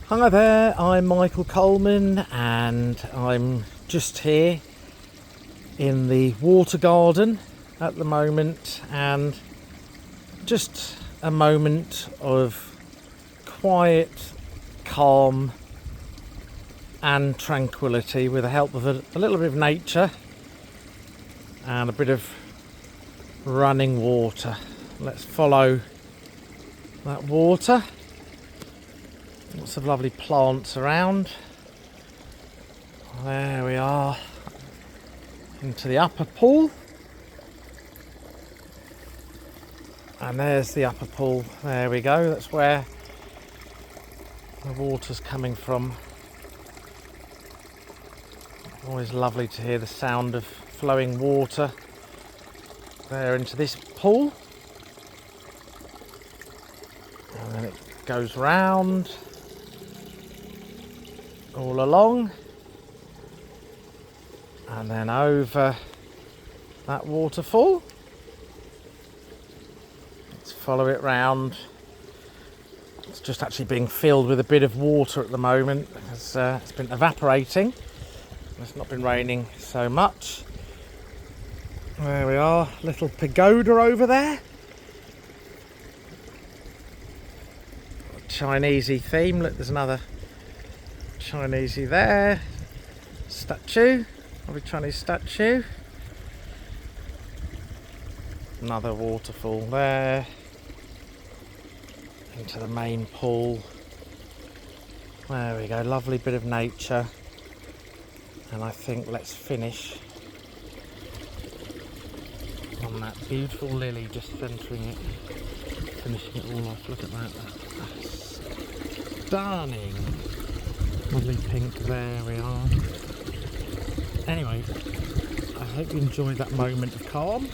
Hi there, I'm Michael Coleman and I'm just here in the water garden at the moment, and just a moment of quiet, calm and tranquility with the help of a little bit of nature and a bit of running water. Let's follow that water. Lots of lovely plants around. There we are, into the upper pool. And there's the upper pool. There we go, that's where the water's coming from. Always lovely to hear the sound of flowing water there into this pool. And then it goes round all along and then over that waterfall. Let's follow it round. It's just actually being filled with a bit of water at the moment. It's been evaporating. It's not been raining so much. There we are, little pagoda over there. Chinesey theme. Look, there's another Chinesey there. Statue, probably Chinese statue. Another waterfall there. Into the main pool. There we go, lovely bit of nature. And I think let's finish on that beautiful lily, just centering it, finishing it all off. Look at that. That's stunning. Lovely pink, there we are. Anyway, I hope you enjoyed that moment of calm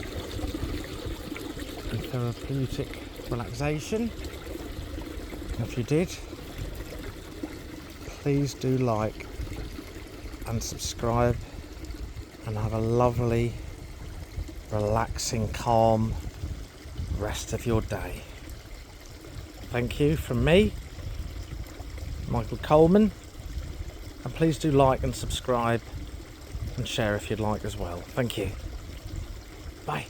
and therapeutic relaxation. If you did, please do like and subscribe and have a lovely, relaxing, calm rest of your day. Thank you from me, Michael Coleman, and please do like and subscribe and share if you'd like as well. Thank you. Bye.